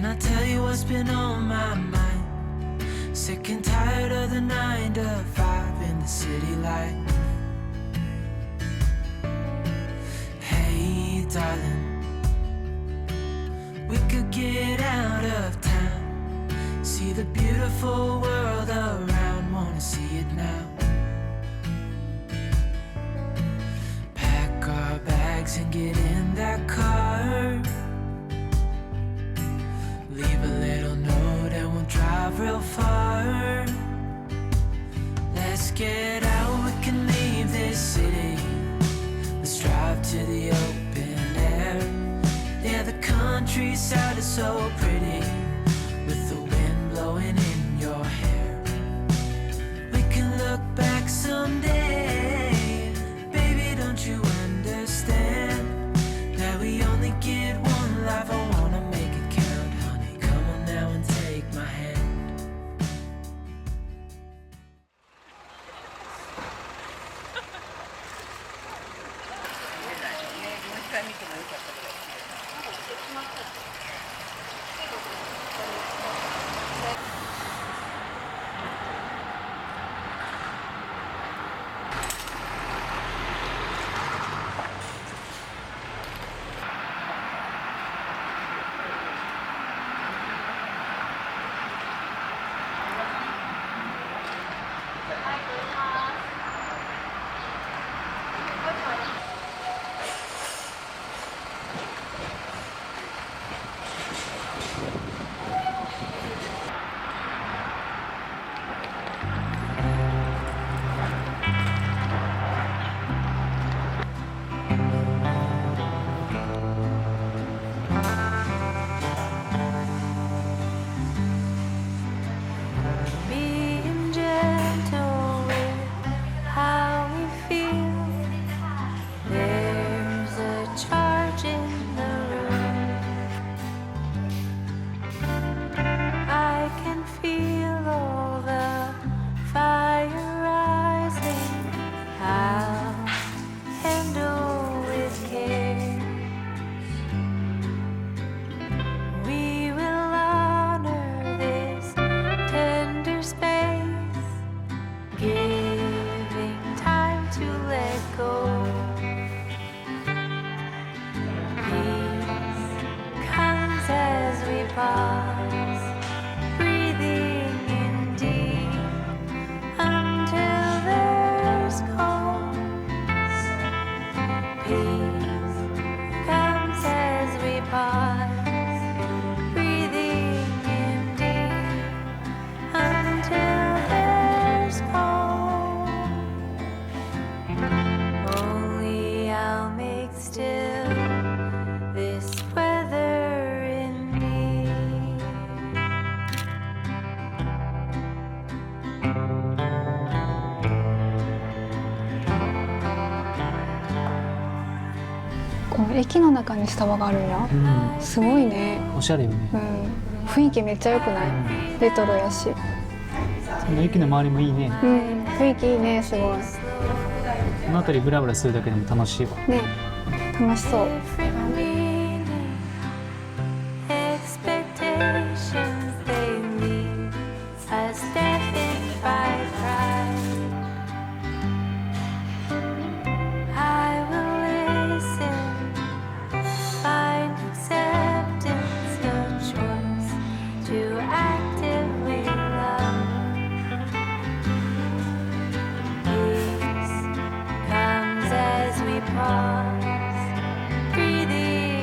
I tell you what's been on my mind? Sick and tired of the 9 to 5 in the city light. Hey darling, we could get out of town, see the beautiful world around, wanna see it now. Pack our bags and get in that car, leave a little note and we'll drive real far. Let's get out, we can leave this city. Let's drive to the open air. Yeah, the countryside is so pretty, with the wind blowing in your hair. We can look back someday. Baby, don't you understand that we only get one life? I wanna make it count, honey. Come on now and take my hand. Being gentle with how we feel. There's a charge in the room. I can feel all the fire rising. I'll handle with care. We will honor this tender space, giving time to let go. Peace comes as we pause, breathing in deep until there's calm. Peace comes as we pause, breathing in deep until there's calm. Only I'll make still this weather in me. この駅の中にスタバがあるんや。すごいね。おしゃれよね。雰囲気めっちゃ良くない？レトロやし。その駅の周りもいいね。雰囲気いいね、すごい。この辺りブラブラするだけでも楽しいわ。ね、楽しそう。Expectations they leave us deafened by pride. I will listen, find acceptance, no choice to actively love. Peace comes as we pause, breathing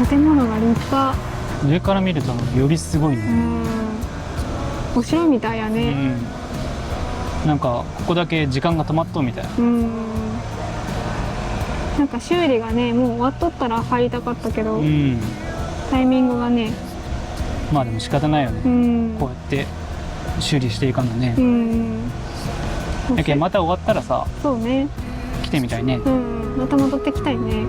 建物が立派。上から見るとよりすごいね。お城みたいやね。なんかここだけ時間が止まっとうみたい。なんか修理がねもう終わっとったら入りたかったけど、タイミングがね。まあでも仕方ないよね。こうやって修理していかんだね。だけどまた終わったらさ、そうね。来てみたいね。また戻ってきたいね。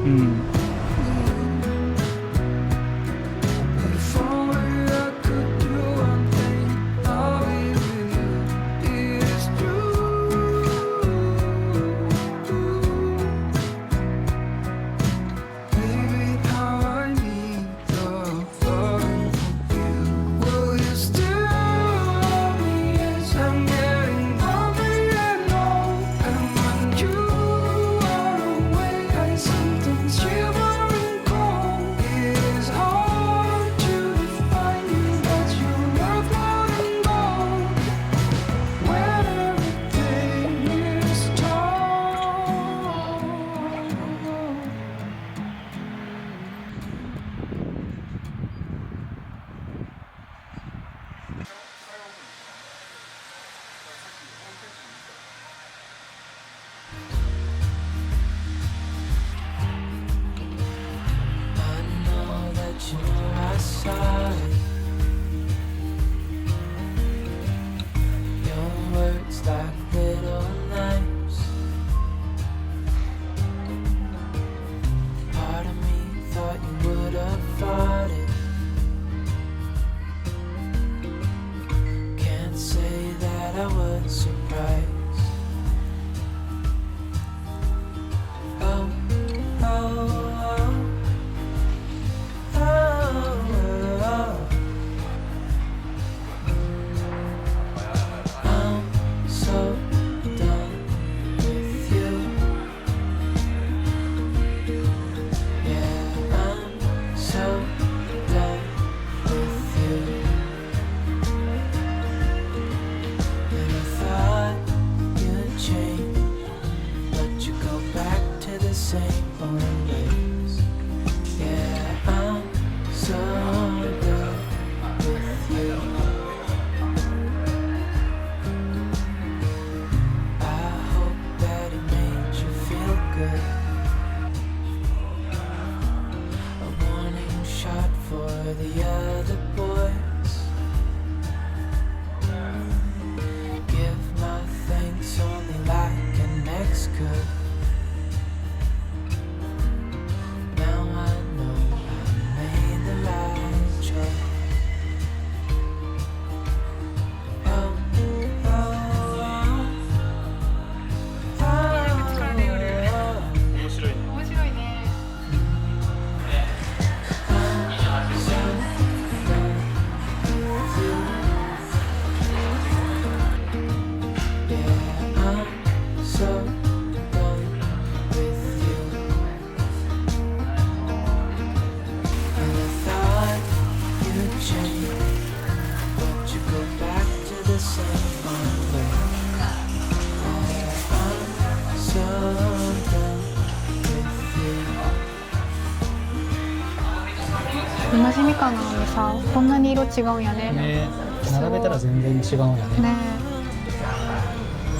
同じみかんなのにさ、こんなに色違うんやね。並べたら全然違うんやね。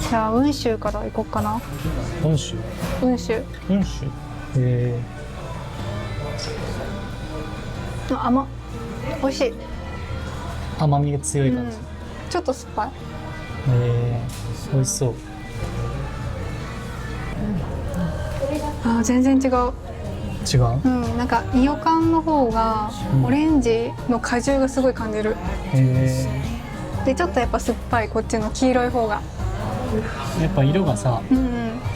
じゃあ温州から行こうかな。温州。甘っ。美味しい。甘みが強い感じ。ちょっと酸っぱい。美味しそう。全然違う。違う？なんかイヨカンの方がオレンジの果汁がすごい感じる。でちょっとやっぱ酸っぱい、こっちの黄色い方が。やっぱ色がさ、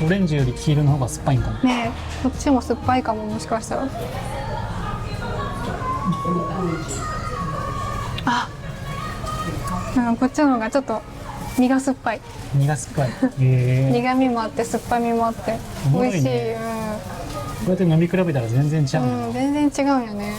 オレンジより黄色の方が酸っぱいんかな。ねえ、こっちも酸っぱいかも、もしかしたら。こっちの方がちょっと身が酸っぱい。苦味もあって酸っぱみもあって美味しい。こうやって飲み比べたら全然違う。全然違うんよね。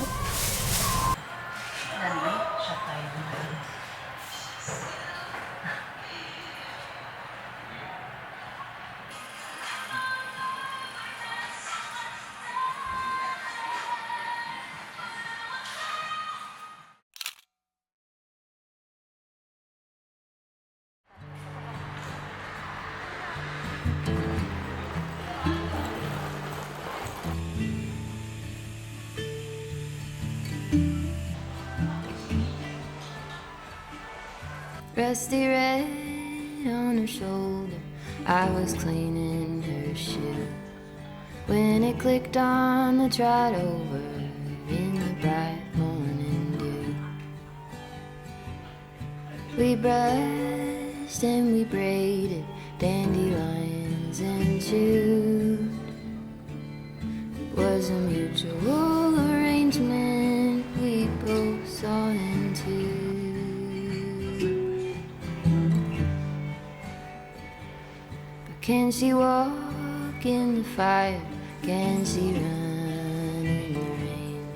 Rusty red on her shoulder, I was cleaning her shoe when it clicked on the trot over in the bright morning dew. We brushed and we braided dandelions and chewed. It was a mutual arrangement we both saw into. Can she walk in the fire? Can she run in the rain?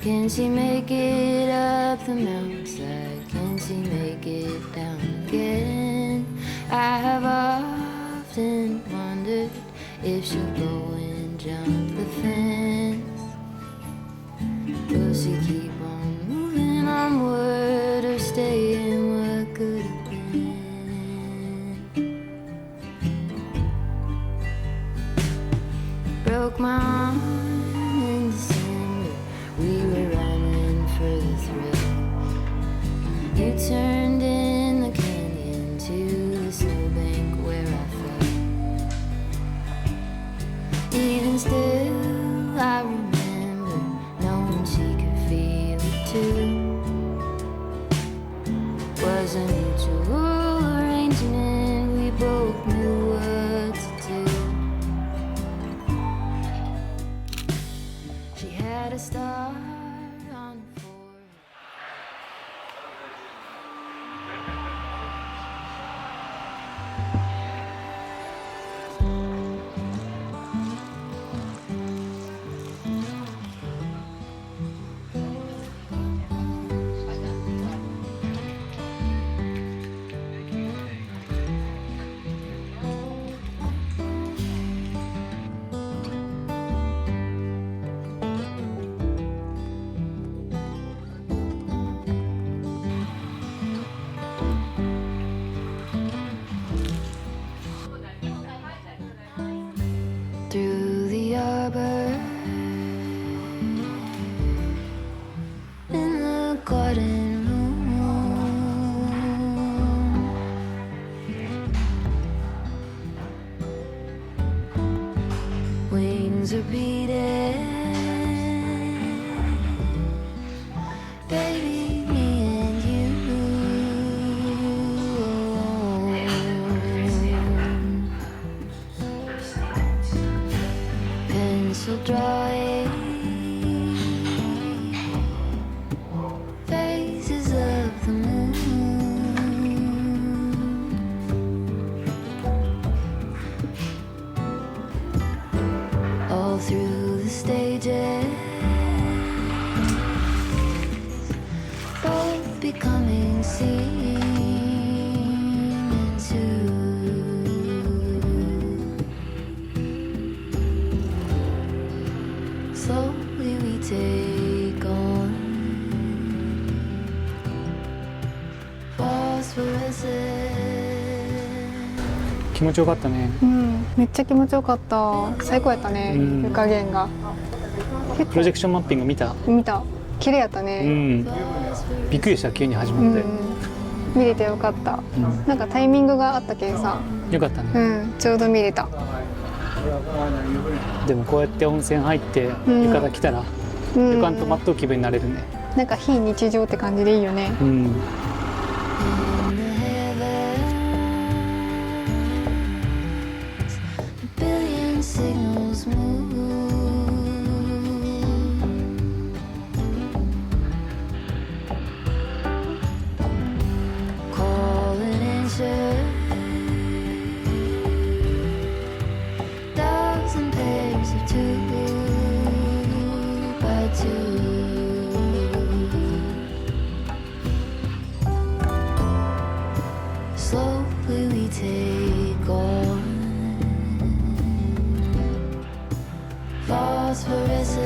Can she make it up the mountainside? Can she make it down again? I have often wondered if she'll go and jump the fence. Will she keep on moving onward or stay in what could have been? Broke my arm in December, we were running for the thrill. You turned in the canyon to the snowbank where I fell. Even still I remember knowing she could feel it too. Was a mutual arrangement, we both knew what to do. She had a star on her forehead. Through the arbor in the garden room, wings are beating, baby, me and you. Pencil drawing phases of the moon, all through the stages, both becoming seen into. Slowly we take on phosphorescent. 気持ちよかったね。うんめっちゃ気持ちよかった最高やったね、うん湯加減がプロジェクションマッピング見た？見た綺麗やったうね、ん。びっくりした急に始うまって。ん見れてよかった、うんなんかタイミングがあったけんさ、よかったね。うんちょうど見れた。でもこうやって温泉入ってうん浴衣着たらうん旅館泊まっとう気分になれるね。なんか非日常って感じでいいよね。うん。 In the heavens, a billion signals move. Call and answer, thousand pairs of two by two. Slowly we take on phosphorescence,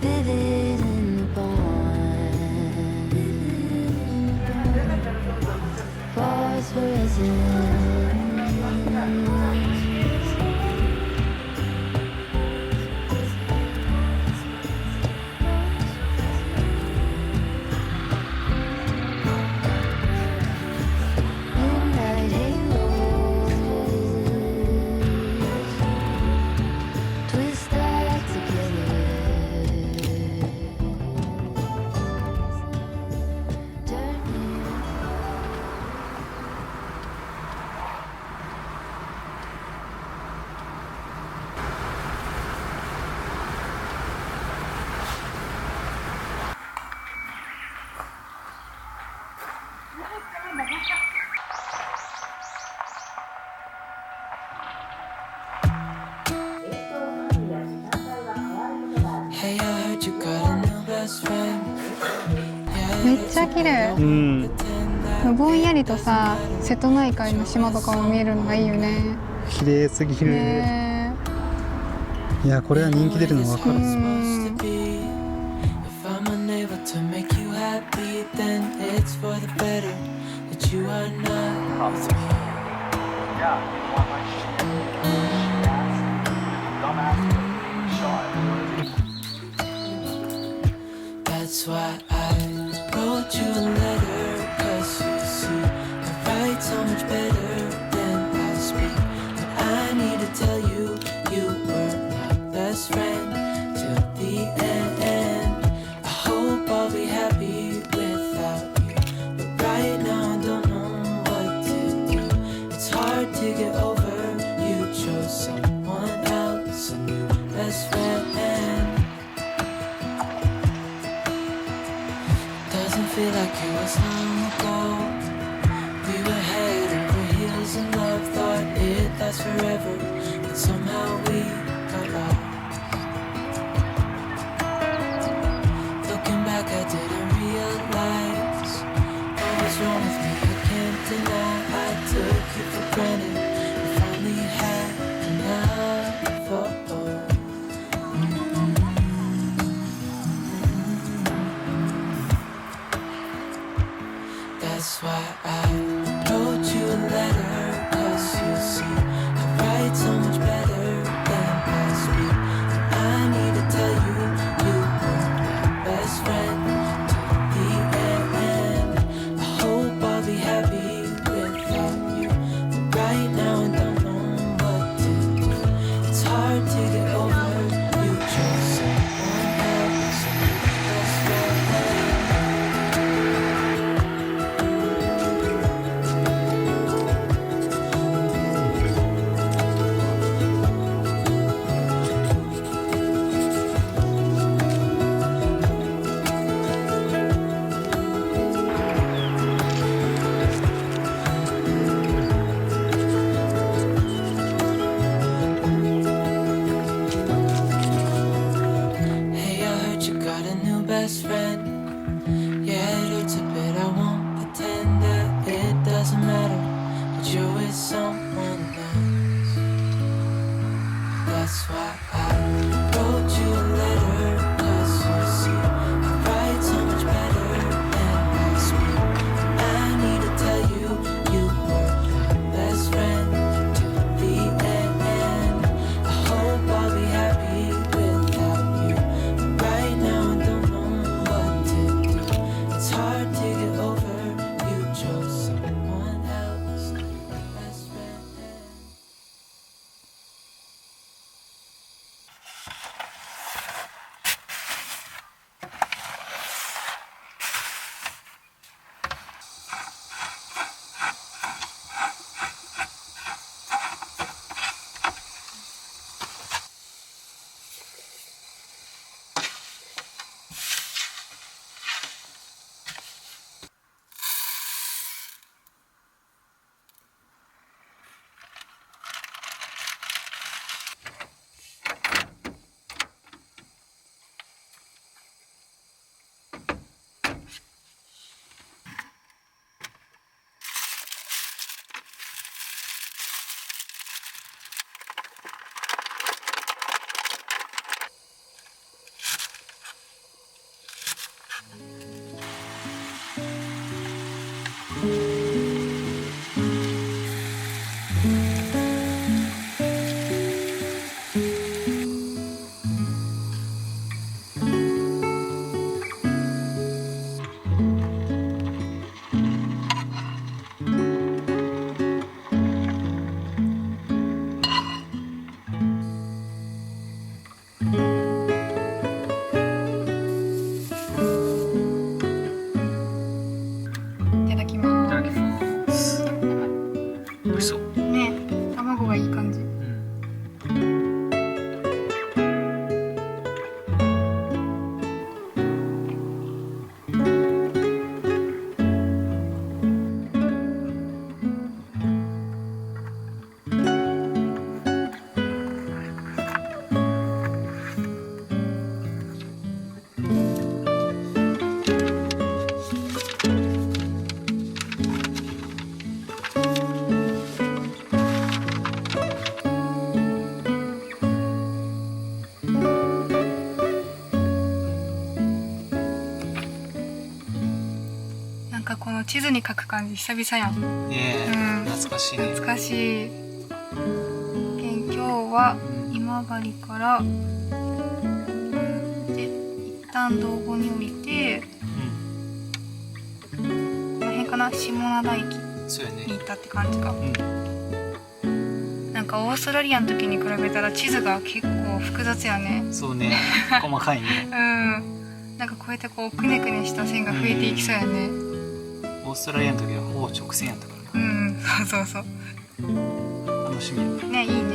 vivid in the bond. Phosphorescence, めっちゃ綺麗。うん、ぼんやりとさ、瀬戸内海の島とかも見えるのがいいよね。綺麗すぎる。ねいや、これは人気出るの分かえ。る。If I'm unable to make you happy, then it's for the better that you are not with me. That's why I wrote you a letter, 'cause you see, I write so much better than I speak. And I need to tell you, you were my best friend till the end. I hope I'll be happy without you, but right now I don't know what to do. It's hard to get over, you chose someone else, a new best friend. Doesn't feel like it was long ago. We were head over heels in love, thought it lasts forever, but somehow we got lost. Looking back, I didn't realize what was wrong with me. I can't deny I took you for granted. We finally had enough. Oh. That's why I wrote you a letter, 'cause you see, I write so much better than I speak. And I need to tell you, you were my best friend till the end. I hope I'll be happy without you, but right now I don't know what to do. It's hard to get over, you chose someone else, a new best friend. Hey, I heard you got a new best friend. Yeah, it hurts a bit, I won't pretend that it doesn't matter, that you're with someone else. That's why I wrote you a letter, 'cause you see, I write so much better than I speak. I need to tell you, you were my best friend till the end. I hope I'll be happy without you, but right now I don't know what to do. It's hard to get over, you chose someone else, your best friend. 地図に書く感じ久々やん。ねえ、うん懐かしいね。懐かしい。今日は今治からで一旦道後に降りて、この辺かな、下灘駅そうやね。に行ったって感じか。うなんかオーストラリアの時に比べたら地図が結構複雑やね。ん、そうね。細かいね。うん。なんかこうやってこうくねくねした線が増えていきそうやね。オーストラリアの時はほぼ直線やったからうん、そうそうそう。な。楽しみやね。ね、いいね。